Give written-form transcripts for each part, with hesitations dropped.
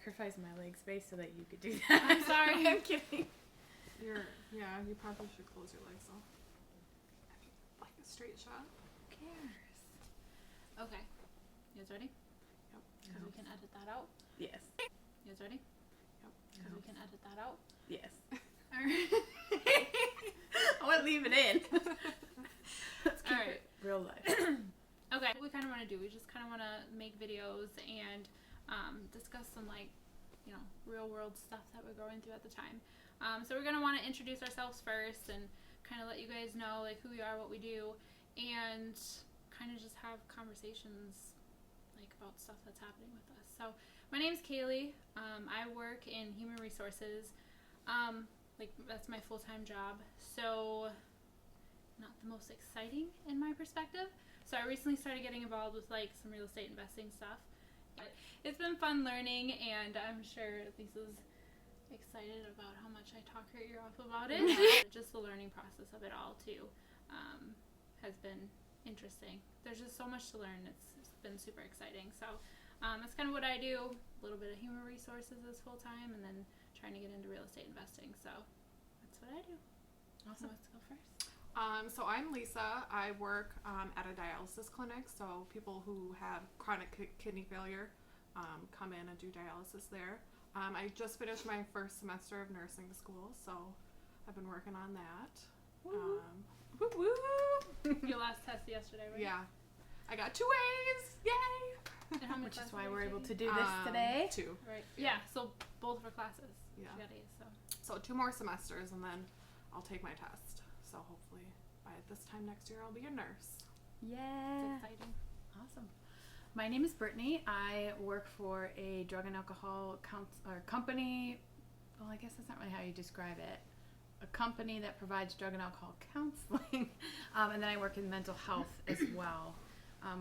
sacrificed my leg space so that you could do that. I'm sorry. I'm kidding. You probably should close your legs though. Like a straight shot. Who cares? Okay. You guys ready? Yep. Because we can edit that out. Yes. You guys ready? Yep. Because we can edit that out. Yes. Alright. I want to leave it in. Let's keep Alright. it real life. Okay. What we kind of want to do, we just kind of want to make videos and discuss some real world stuff that we're going through at the time. So we're going to want to introduce ourselves first and kind of let you guys know like who we are, what we do, and kind of just have conversations like about stuff that's happening with us. So my name's Kaylee. I work in human resources. That's my full-time job. So not the most exciting in my perspective. So I recently started getting involved with like some real estate investing stuff. But it's been fun learning, and I'm sure Lisa's excited about how much I talk her ear off about it. Just the learning process of it all too has been interesting. There's just so much to learn. It's been super exciting. So that's kind of what I do. A little bit of human resources is full time, and then trying to get into real estate investing. So that's what I do. Awesome. Let's go first. So I'm Lisa. I work at a dialysis clinic. So people who have chronic kidney failure come in and do dialysis there. I just finished my first semester of nursing school, so I've been working on that. Woo. Woo woo! Your last test yesterday, right? Yeah. I got 2 A's! Yay! And how many Which is classes why are you we're able to taking? do this today. 2. Right. Yeah. Yeah. So both of our classes. Yeah. She got A's. So. So 2 more semesters, and then I'll take my test. So hopefully by this time next year I'll be a nurse. Yeah. It's exciting. Awesome. My name is Brittany. I work for a drug and alcohol company. Well, I guess that's not really how you describe it. A company that provides drug and alcohol counseling. And then I work in mental health as well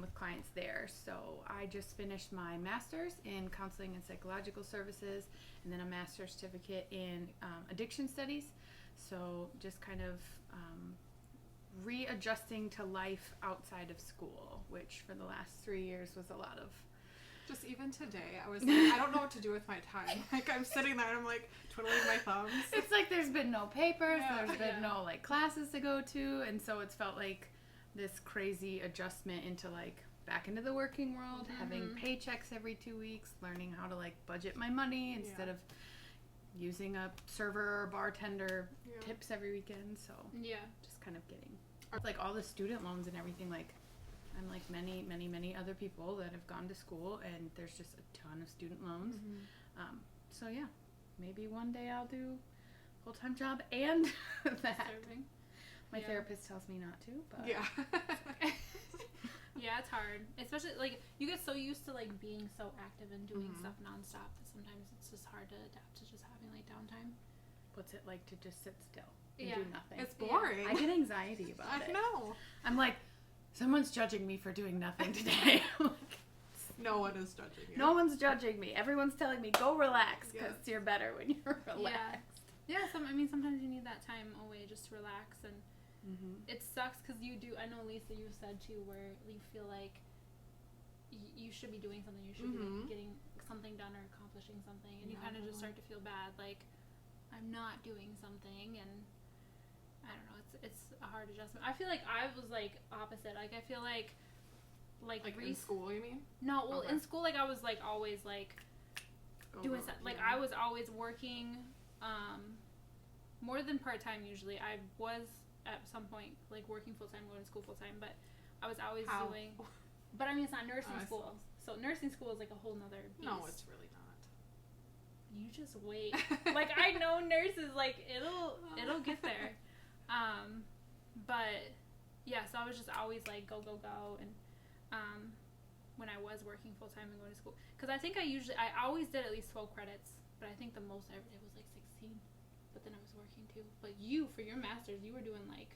with clients there. So I just finished my master's in counseling and psychological services, and then a master's certificate in addiction studies. So just kind of readjusting to life outside of school, which for the last 3 years was a lot of. Just even today, I was like, I don't know what to do with my time. Like, I'm sitting there and I'm like twiddling my thumbs. It's like there's been no papers, Yeah. there's been no like classes to go to, and so it's felt like this crazy adjustment into like back into the working world, having paychecks every 2 weeks, learning how to like budget my money instead of using a server or bartender tips every weekend. So Yeah. just kind of getting like all the student loans and everything. Like I'm like many other people that have gone to school, and there's just a ton of student loans. So yeah, maybe one day I'll do full-time job and that. Serving. My Yeah. therapist tells me not to, but Yeah. Yeah, it's hard. Especially like you get so used to like being so active and doing stuff nonstop that sometimes it's just hard to adapt to just having like downtime. what's it like to just sit still and Yeah. do nothing? It's boring. I get anxiety about it. I know. I'm like, someone's judging me for doing nothing today. No one is judging you. No one's judging me. Everyone's telling me, go relax, because you're better when you're relaxed. Yeah, sometimes you need that time away just to relax, and it sucks because you do. I know, Lisa, you said too, where you feel like you should be doing something, you should be like, getting something done or accomplishing something, and you kind of just start to feel bad, like I'm not doing something, and I don't know. It's a hard adjustment. I feel like I was like opposite. Like I feel like in school, you mean? No, well, Okay. in school, like I was like always like doing stuff. Like I was always working more than part-time usually. I was at some point like working full-time, going to school full-time, but I was always doing, but I mean it's not nursing school. So nursing school is like a whole nother beast. No, it's really not. You just wait. Like I know nurses, like it'll get there. But yeah, so I was just always like go, and when I was working full-time and going to school, because I think I always did at least 12 credits, but I think the most I ever did was like 16. But then I was working too. But you, for your master's, you were doing like...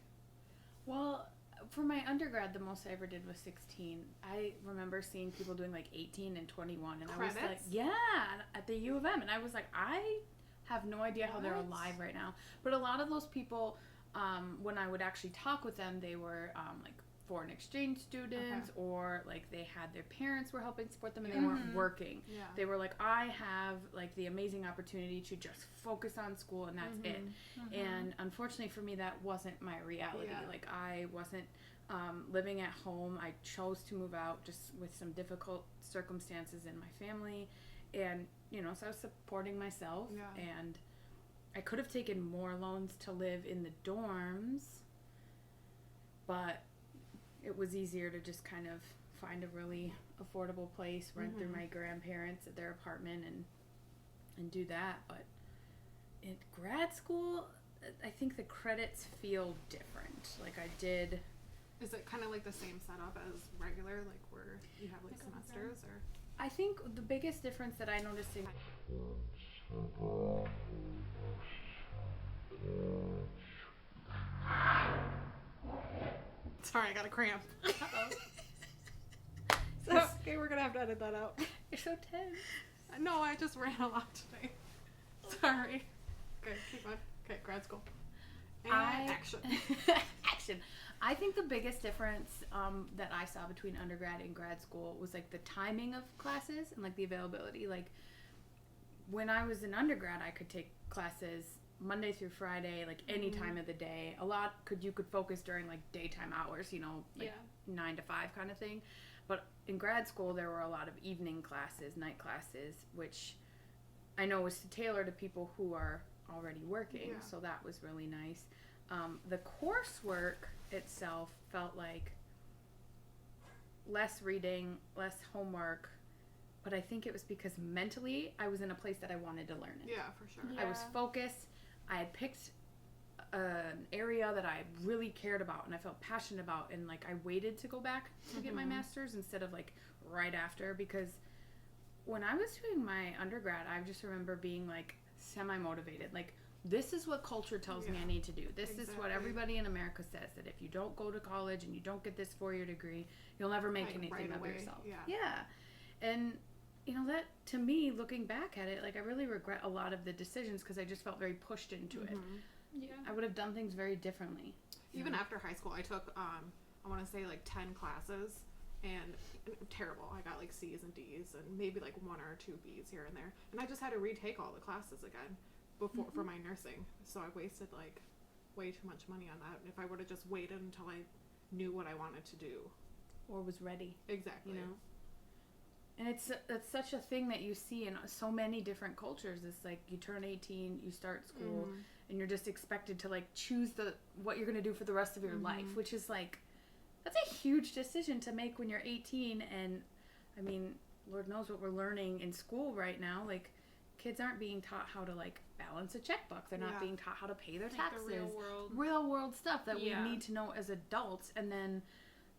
Well, for my undergrad, the most I ever did was 16. I remember seeing people doing like 18 and 21, and Credits? I was like, yeah, at the U of M, and I was like, I have no idea how they're alive right now. But a lot of those people, when I would actually talk with them, they were like foreign exchange students, or like they had their parents were helping support them and they Mhm. weren't working. Yeah. They were like, I have like the amazing opportunity to just focus on school and that's it. Mhm. And unfortunately for me, that wasn't my reality. Yeah. Like I wasn't living at home. I chose to move out just with some difficult circumstances in my family. And, you know, so I was supporting myself. Yeah. And I could have taken more loans to live in the dorms, but it was easier to just kind of find a really affordable place, rent through my grandparents at their apartment and do that. But in grad school, I think the credits feel different. Like I did. Is it kind of like the same setup as regular, like where you have like Like semesters, or? I think the biggest difference that I noticed in Sorry, I got a cramp. Okay, we're gonna have to edit that out. you're so tense. No, I just ran a lot today. Sorry. Okay, keep on. Okay, grad school. And action. Action. I think the biggest difference that I saw between undergrad and grad school was like the timing of classes and like the availability. Like when I was in undergrad, I could take classes Monday through Friday, like any time of the day. You could focus during like daytime hours, you know, like 9 to 5 kind of thing. But in grad school, there were a lot of evening classes, night classes, which I know was to tailor to people who are already working. Yeah. So that was really nice. The coursework itself felt like less reading, less homework, but I think it was because mentally I was in a place that I wanted to learn it. Yeah, for sure. Yeah. I was focused. I had picked an area that I really cared about and I felt passionate about, and like I waited to go back to get my master's instead of like right after, because when I was doing my undergrad, I just remember being like semi-motivated. Like, this is what culture tells me I need to do. This is what Exactly. everybody in America says, that if you don't go to college and you don't get this 4-year degree, you'll never make Like, anything right of away, yourself. yeah. And you know, that to me, looking back at it, like I really regret a lot of the decisions because I just felt very pushed into it. Yeah. I would have done things very differently. Even after high school, I took I want to say like 10 classes, and terrible. I got like C's and D's, and maybe like 1 or 2 B's here and there, and I just had to retake all the classes again before for my nursing. So I wasted like way too much money on that. If I would have just waited until I knew what I wanted to do. Or was ready. Exactly. You know? And it's such a thing that you see in so many different cultures. It's like you turn 18, you start school, and you're just expected to like choose what you're going to do for the rest of your life, which is like, that's a huge decision to make when you're 18. And I mean, Lord knows what we're learning in school right now. Like, kids aren't being taught how to like balance a checkbook. They're not being taught how to pay their Like taxes. the real world stuff that Yeah. we need to know as adults. And then,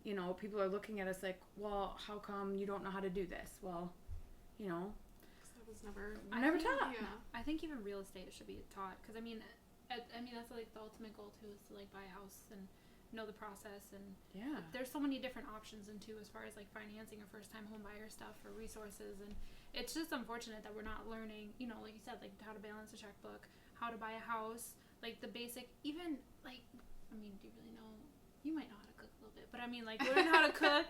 you know, people are looking at us like, well, how come you don't know how to do this? Well, you know, 'Cause I was never. never think- taught. Yeah. I think even real estate should be taught, because I mean that's like the ultimate goal too, is to like buy a house and know the process, and Yeah. there's so many different options into as far as like financing or first time home buyer stuff or resources, and it's just unfortunate that we're not learning, you know, like you said, like how to balance a checkbook, how to buy a house, like the basic, even like, I mean, do you really know? You might know how to cook a little bit, but I mean, like learn how to cook,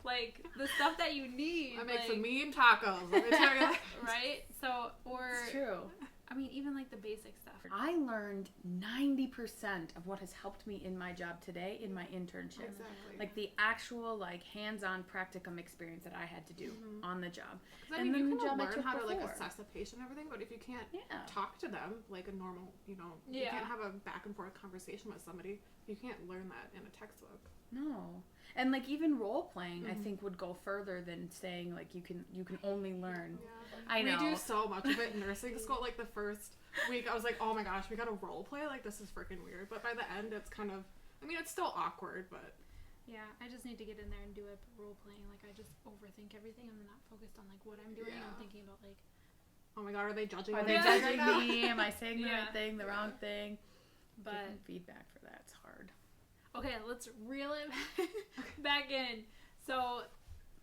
like the stuff that you need. I make like, some mean tacos. Let me tell you that. right? So, or It's true. I mean, even like the basic stuff. I learned 90% of what has helped me in my job today in my internship. Exactly. Like the actual like hands-on practicum experience that I had to do on the job. 'Cause, I and mean, then you the can job I learn took how to like before. assess a patient and everything, but if you can't Yeah. talk to them like a normal, you know, you Yeah. can't have a back and forth conversation with somebody. You can't learn that in a textbook. No. And like even role playing I think would go further than saying like you can only learn. I know. We do so much of it in nursing school. Like the first week, I was like, oh my gosh, we got to role play. Like this is freaking weird. But by the end, it's kind of, I mean, it's still awkward, but Yeah, I just need to get in there and do it role playing. Like I just overthink everything. I'm not focused on like what I'm doing. Yeah. I'm thinking about like, oh my god, are they judging Are me? they Yeah. judging right now? me? Am I saying the Yeah. right thing, the wrong thing? but Getting feedback for that's hard. okay, let's reel it back in. So,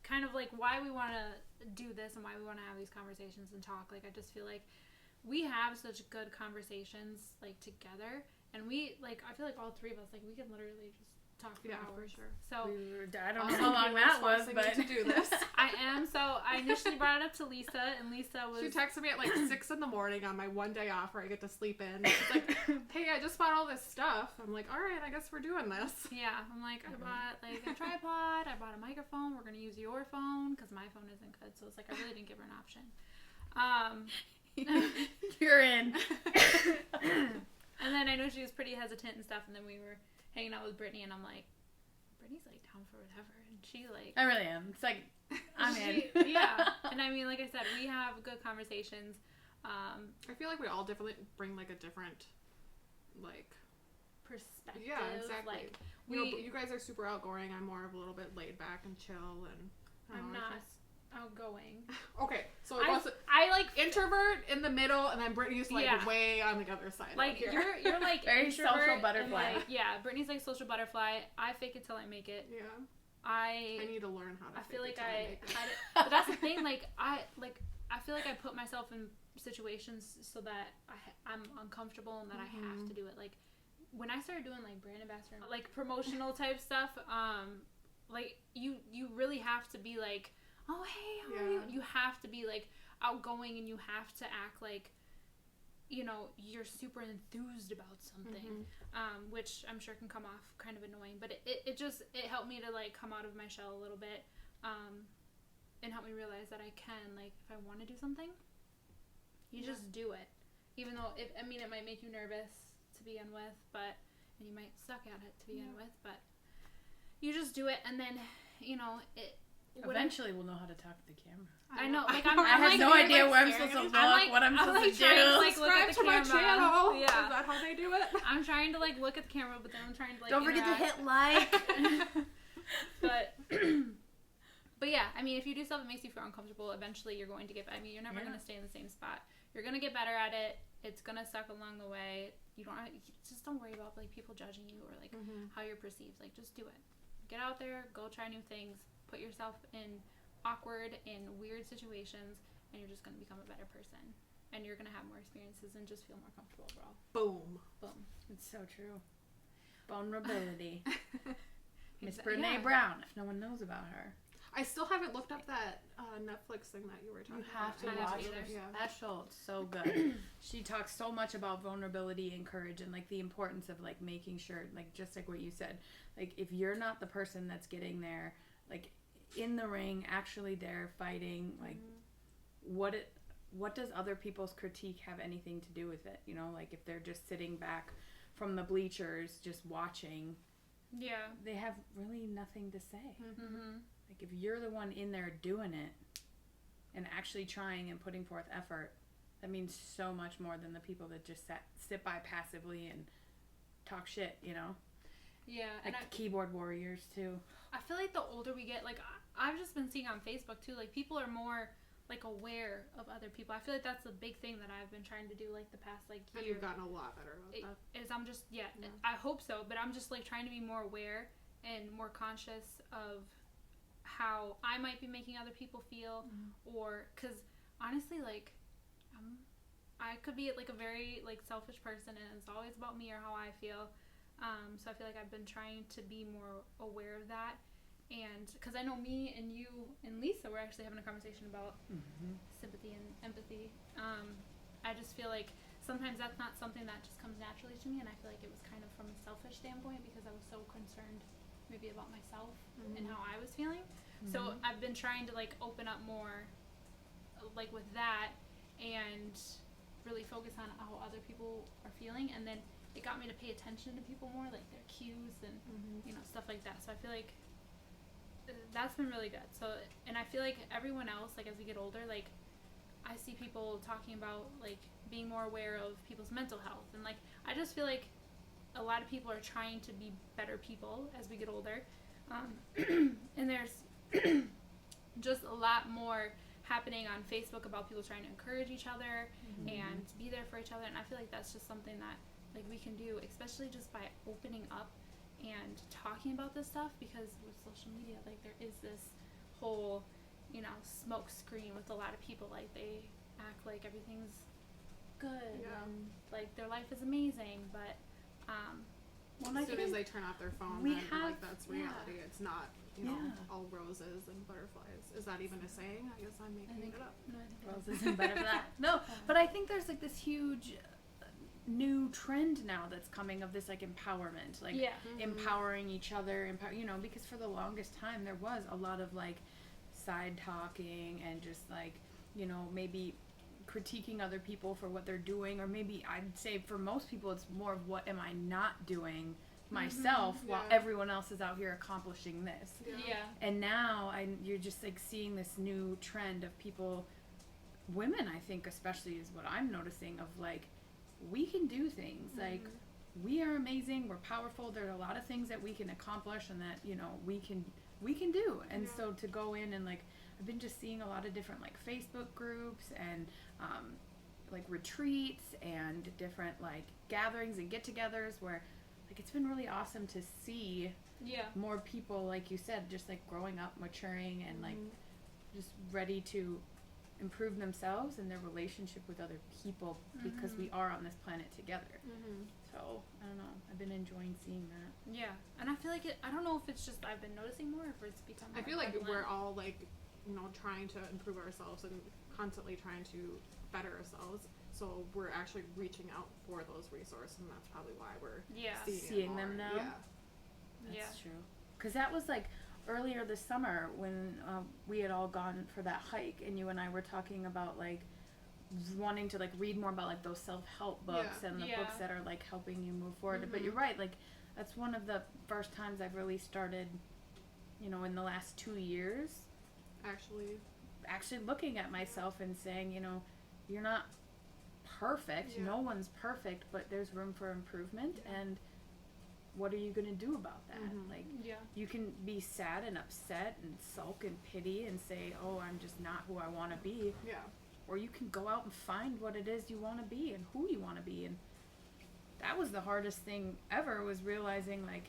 kind of like why we want to do this and why we want to have these conversations and talk. Like I just feel like we have such good conversations like together, and we like I feel like all three of us like we can literally just talk for Yeah, hours. for sure. So I don't know how long that was, but to do this. I am. So I initially brought it up to Lisa, and Lisa was. She texted me at like 6 in the morning on my one day off where I get to sleep in. She's like, "Hey, I just bought all this stuff." I'm like, "All right, I guess we're doing this." Yeah, I'm like, I bought like a tripod, I bought a microphone, we're gonna use your phone, because my phone isn't good, so it's like, I really didn't give her an option. You're in. And then I know she was pretty hesitant and stuff, and then we were hanging out with Brittany, and I'm like, Brittany's like down for whatever, and she like, I really am. It's like, I'm in. yeah, and I mean, like I said, we have good conversations. I feel like we all definitely bring like a different, like, Perspective. yeah, exactly. Like, You guys are super outgoing. I'm more of a little bit laid back and chill, and I don't I'm know, not outgoing. Okay, so it was I like introvert in the middle, and then Brittany's like Yeah. way on the other side. like out here. you're like Very introvert social and, butterfly. like, yeah, Brittany's like social butterfly. I fake it till I make it. Yeah, I I need to learn how to. I feel fake like it till I make it. had it, but that's the thing. I feel like I put myself in situations so that I'm uncomfortable and that I have to do it. Like when I started doing like brand ambassador, like promotional type stuff, like you really have to be like, oh hey, how are you? You have to be like outgoing, and you have to act like, you know, you're super enthused about something, which I'm sure can come off kind of annoying, but it just helped me to like come out of my shell a little bit, and help me realize that I can, like, if I want to do something, you just do it, even though it might make you nervous to begin with, and you might suck at it to begin with, but you just do it, and then, you know, Eventually, we'll know how to talk to the camera. I know, like I I'm have like, no idea like, where I'm supposed to look, what I'm supposed to trying do. to like look at Subscribe the to my camera. channel. Yeah. Is that how they do it? I'm trying to like look at the camera, but then I'm trying to like Don't forget to interact. hit like. But yeah, I mean, if you do stuff that makes you feel uncomfortable, eventually you're going to get. I mean, you're never going to stay in the same spot. You're going to get better at it. It's going to suck along the way. You just don't worry about like people judging you or like how you're perceived. Like just do it. Get out there, go try new things, put yourself in awkward and weird situations, and you're just going to become a better person, and you're going to have more experiences and just feel more comfortable overall. Boom. It's so true. Vulnerability. Miss Exactly. Brene Brown, if no one knows about her. I still haven't looked up that Netflix thing that you were talking You have to about. I watch haven't it. either. That show. It's so good. She talks so much about vulnerability and courage and like the importance of like making sure, like just like what you said, like if you're not the person that's getting there, like in the ring, actually there fighting, like what does other people's critique have anything to do with it? You know, like if they're just sitting back from the bleachers just watching, Yeah. they have really nothing to say. Mm-hmm. Like if you're the one in there doing it and actually trying and putting forth effort, that means so much more than the people that just sit by passively and talk shit, you know? Yeah. Like And keyboard warriors too. I feel like the older we get, like I've just been seeing on Facebook too, like people are more like aware of other people. I feel like that's the big thing that I've been trying to do like the past like And year. you've gotten a lot better about that. Is I'm just I hope so, but I'm just like trying to be more aware and more conscious of how I might be making other people feel, or because honestly, like I could be like a very like selfish person, and it's always about me or how I feel. So I feel like I've been trying to be more aware of that, and because I know me and you and Lisa were actually having a conversation about sympathy and empathy. I just feel like sometimes that's not something that just comes naturally to me, and I feel like it was kind of from a selfish standpoint because I was so concerned maybe about myself and how I was feeling. So I've been trying to like open up more like with that and really focus on how other people are feeling, and then it got me to pay attention to people more, like their cues and you know, stuff like that. So I feel like that's been really good. So, and I feel like everyone else, like as we get older, like I see people talking about like being more aware of people's mental health, and like I just feel like a lot of people are trying to be better people as we get older, and there's just a lot more happening on Facebook about people trying to encourage each other and be there for each other, and I feel like that's just something that like we can do, especially just by opening up and talking about this stuff, because with social media, like there is this whole, you know, smoke screen with a lot of people. Like they act like everything's good and like their life is amazing, but Well, and I as soon as think they turn off their phone, we then have- like that's yeah. reality. It's not, you know, Yeah. all roses and butterflies. Is that even a saying? I guess I'm making think- it up. No, I think Roses and butterflies. No, but I think there's like this huge new trend now that's coming of this like empowerment, like yeah. empowering each other, you know, because for the longest time there was a lot of like side talking and just like, you know, maybe critiquing other people for what they're doing, or maybe I'd say for most people it's more of what am I not doing myself while Yeah. everyone else is out here accomplishing this. Yeah. And now you're just like seeing this new trend of people, women I think especially is what I'm noticing, of like we can do things, like we are amazing, we're powerful, there are a lot of things that we can accomplish and that, you know, we can do. And Yeah. so to go in and like I've been just seeing a lot of different like Facebook groups and like retreats and different like gatherings and get-togethers where like it's been really awesome to see Yeah. more people, like you said, just like growing up, maturing, and like just ready to improve themselves and their relationship with other people because we are on this planet together. So I don't know, I've been enjoying seeing that. Yeah. And I feel like I don't know if it's just I've been noticing more, or if it's become I more feel like prevalent. we're all like, you know, trying to improve ourselves and constantly trying to better ourselves. So we're actually reaching out for those resources, and that's probably why we're Yeah. seeing it them more. now? Yeah. That's Yeah. true. Because that was like earlier this summer when we had all gone for that hike, and you and I were talking about like wanting to like read more about like those self-help books Yeah. and the Yeah. books that are like helping you move forward. But you're right, like that's one of the first times I've really started, you know, in the last 2 years, Actually, looking at myself and saying, you know, you're not perfect. Yeah. No one's perfect, but there's room for improvement. And what are you going to do about that? Like, Yeah. you can be sad and upset and sulk and pity and say, oh, I'm just not who I want to be. yeah. Or you can go out and find what it is you want to be and who you want to be. And that was the hardest thing ever, was realizing like,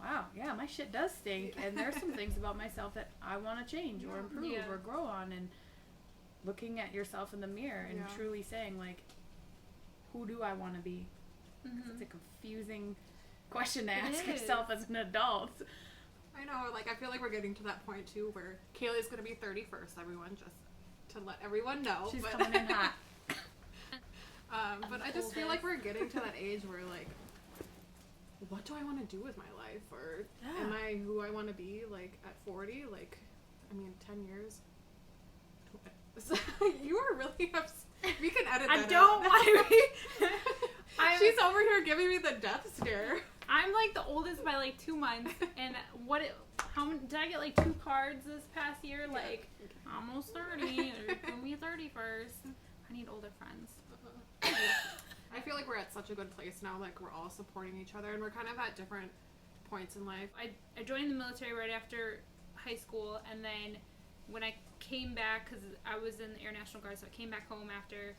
wow, yeah, my shit does stink. And there's some things about myself that I want to change or improve Yeah. or grow on. And looking at yourself in the mirror and Yeah. truly saying like, who do I want to be? It's a confusing question to It ask is. yourself as an adult. I know, like, I feel like we're getting to that point, too, where Kaylee's gonna be 31st, everyone, just to let everyone know. She's but, coming in hot. but I just feel like we're getting to that age where, like, what do I want to do with my life? Or am Yeah. I who I want to be, like, at 40? Like, I mean, 10 years? You are really we can edit that I don't out. want to be. She's over here giving me the death stare. I'm like the oldest by like 2 months, and how many, did I get like 2 cards this past year? Like, almost 30, or gonna be 31st. I need older friends. I feel like we're at such a good place now, like we're all supporting each other, and we're kind of at different points in life. I joined the military right after high school, and then when I came back, because I was in the Air National Guard, so I came back home after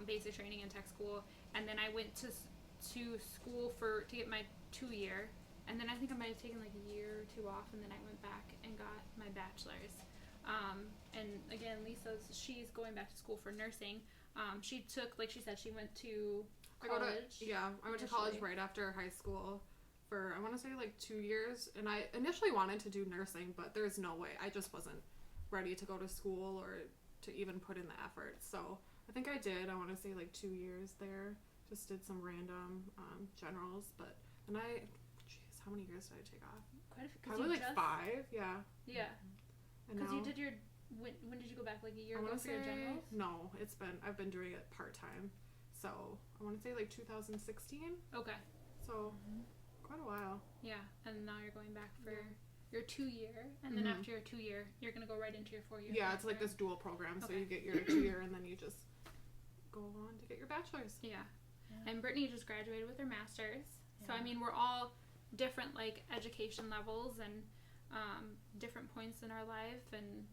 basic training and tech school, and then I went to school to get my 2-year, and then I think I might have taken like a year or 2 off, and then I went back and got my bachelor's. And again, she's going back to school for nursing. She took, like she said, she went to college. I went to college initially. right after high school for, I want to say, like 2 years, and I initially wanted to do nursing, but there's no way. I just wasn't ready to go to school or to even put in the effort. So I think I did. I want to say like 2 years there. Just did some random generals, and how many years did I take off? Quite a few. Probably like 5, yeah. Yeah. And Because now, you did your, when did you go back? Like a year I ago want for to your say, generals? no, I've been doing it part-time. So I want to say like 2016. Okay. So quite a while. Yeah. And now you're going back for Yeah. your 2-year, and then after your 2-year, you're going to go right into your 4-year. Yeah, it's like this dual program. So Okay. you get your 2-year and then you just go on to get your bachelor's. Yeah. Yeah. And Brittany just graduated with her master's. So, I Yeah. mean, we're all different, like, education levels and different points in our life and,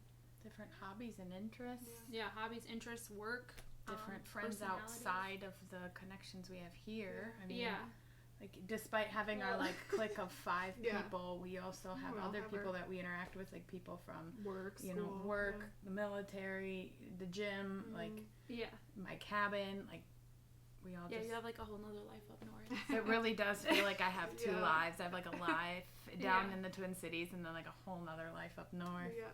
Different hobbies and interests. yeah, hobbies, interests, work. Different friends personality. outside of the connections we have here. I mean, Yeah. like despite having our Well. like clique of 5 Yeah. people, we also have We all other have people our- that we interact with, like people from Work, you know, school, the military, the gym, like Yeah. my cabin, like we all Yeah, just. you have like a whole nother life up north. It really does feel like I have two Yeah. lives. I have like a life down Yeah. in the Twin Cities, and then like a whole nother life up north. Yes.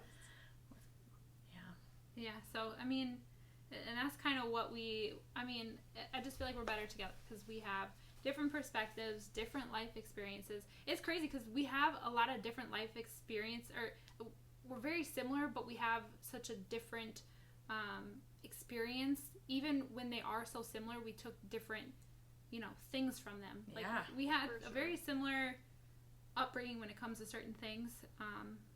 Yeah. Yeah, so I mean, and that's kind of what I just feel like we're better together because we have different perspectives, different life experiences. It's crazy because we have a lot of different life experience, or we're very similar, but we have such a different experience. Even when they are so similar, we took different, things from them. Like Yeah, we had for a sure. very similar upbringing when it comes to certain things,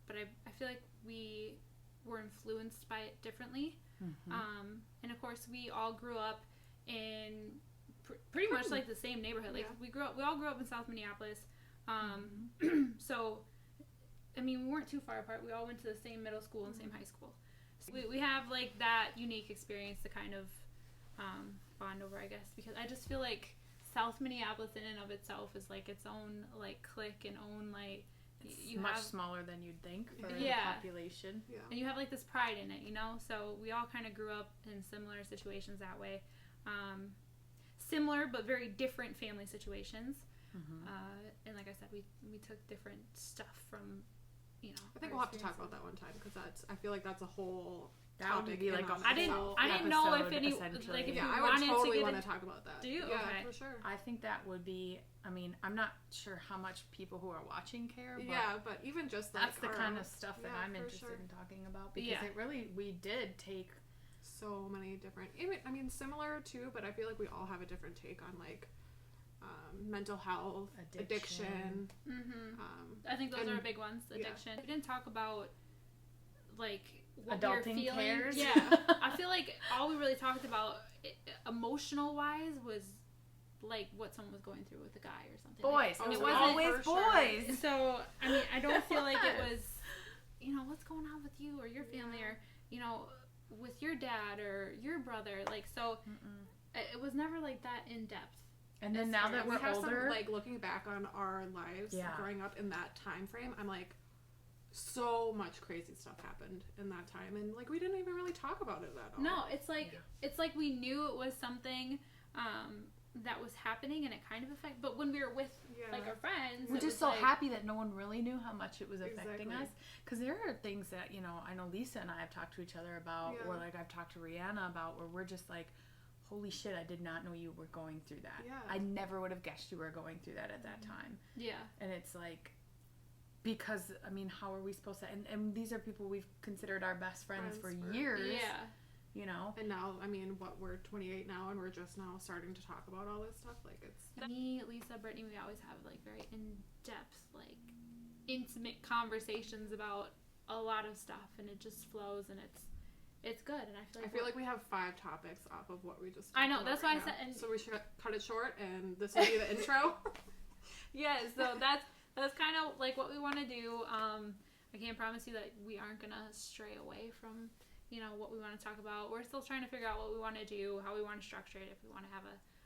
but I feel like we were influenced by it differently. Mhm. And of course, we all grew up in pretty much like the same neighborhood. Like Yeah. we all grew up in South Minneapolis. So, I mean, we weren't too far apart. We all went to the same middle school and same high school. So we have like that unique experience to kind of bond over, I guess, because I just feel like South Minneapolis in and of itself is like its own like clique and own like It's much smaller than you'd think for the Yeah. population. Yeah. and you have like this pride in it, so we all kind of grew up in similar situations that way, similar but very different family situations. Mhm. And like I said, we took different stuff from I think we'll have to talk about that one time because I feel like that's a whole That would topic be in like a on I didn't itself. I didn't know if episode, any essentially. like if Yeah, you I would wanted totally to want get to talk about that. Do you? Yeah, Okay. for sure. I think that would be. I mean, I'm not sure how much people who are watching care, but Yeah, but even just like that's the our kind own- of stuff that yeah, I'm for interested sure. in talking about because Yeah. it really we did take. So many different, even I mean similar too, but I feel like we all have a different take on like mental health, addiction. Mm-hmm. Um, I think those And- are big ones. yeah. Addiction. We didn't talk about like what we were Adulting feeling. cares. Yeah, I feel like all we really talked about, emotional wise, was like what someone was going through with a guy or something. Boys, Oh, it was it wasn't- always for sure. boys. So I mean, I don't feel like it was, what's going on with you or your family or with your dad or your brother. Like so, it was never like that in depth. And then As now far that as we we're have older, some like looking back on our lives Yeah. growing up in that time frame. I'm like, so much crazy stuff happened in that time, and like we didn't even really talk about it at all. No, it's like we knew it was something that was happening and it kind of affected. But when we were with Yeah. like our friends, we're it just was so like, happy that no one really knew how much it was affecting Exactly. us. Because there are things that I know Lisa and I have talked to each other about, Yeah. or like I've talked to Rihanna about, where we're just like, holy shit, I did not know you were going through that. Yeah. I never would have guessed you were going through that at that time. Yeah, And it's like, because I mean, how are we supposed to? And these are people we've considered our best friends for years. yeah. And now, I mean, we're 28 now, and we're just now starting to talk about all this stuff. Like it's Me, Lisa, Brittany, we always have like very in-depth, like intimate conversations about a lot of stuff, and it just flows, and it's good. And I feel like we have 5 topics off of what we just. I know, talked that's about why I right said- now. and- So we should cut it short, and this will be the intro. yeah. So that's kind of like what we want to do. I can't promise you that we aren't gonna stray away from what we want to talk about. We're still trying to figure out what we want to do, how we want to structure it, if we want to have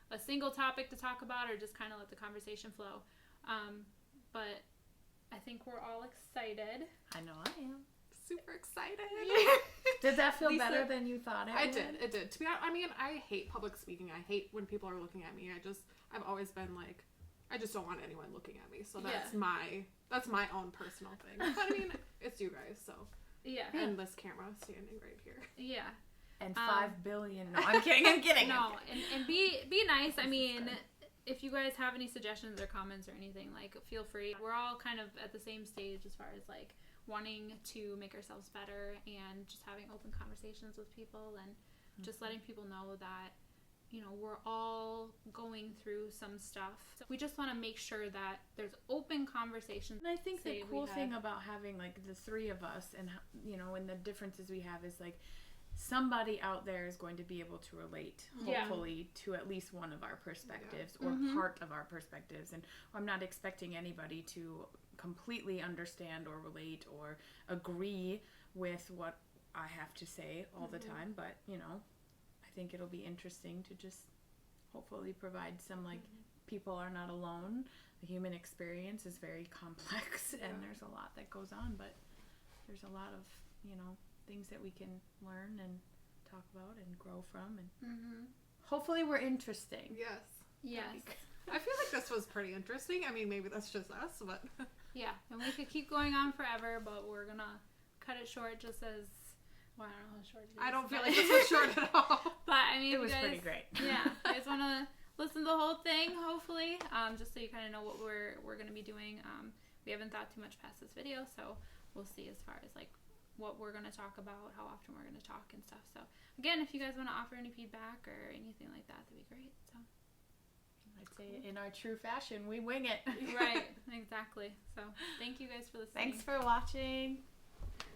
a single topic to talk about or just kind of let the conversation flow. But I think we're all excited. I know I am. Super excited. Did that feel Lisa- better than you thought it I would? did. It did. To be honest, I mean, I hate public speaking. I hate when people are looking at me. I've always been like, I just don't want anyone looking at me. So that's my own personal thing. But I mean, it's you guys, so. Yeah. And this camera standing right here. Yeah. And 5 billion. No, I'm kidding. I'm kidding. No, and be nice. I This is mean, good. if you guys have any suggestions or comments or anything, like, feel free. We're all kind of at the same stage as far as like wanting to make ourselves better and just having open conversations with people and just letting people know that we're all going through some stuff. So we just want to make sure that there's open conversations. And I think the Say we cool thing had- about having like the 3 of us and and the differences we have is like somebody out there is going to be able to relate Yeah. hopefully to at least one of our perspectives or Mhm. part of our perspectives, and I'm not expecting anybody to completely understand or relate or agree with what I have to say all the time, but I think it'll be interesting to just hopefully provide some like people are not alone. The human experience is very complex and there's a lot that goes on, but there's a lot of things that we can learn and talk about and grow from, and hopefully we're interesting. Yes. Yes. I feel like this was pretty interesting. I mean, maybe that's just us, but Yeah, and we could keep going on forever, but we're gonna cut it short just as, well, I don't know how short it is. I don't feel but- like this was short at all. But, I mean, It if was you guys, pretty great. Yeah, you guys want to listen to the whole thing, hopefully, just so you kind of know what we're going to be doing. We haven't thought too much past this video, so we'll see as far as, like, what we're going to talk about, how often we're going to talk and stuff. So, again, if you guys want to offer any feedback or anything like that, that'd be great. So. I'd say in our true fashion, we wing it. Right, exactly. So, thank you guys for listening. Thanks for watching.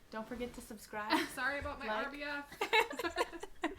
Don't forget to subscribe. Sorry about my Like. RBF.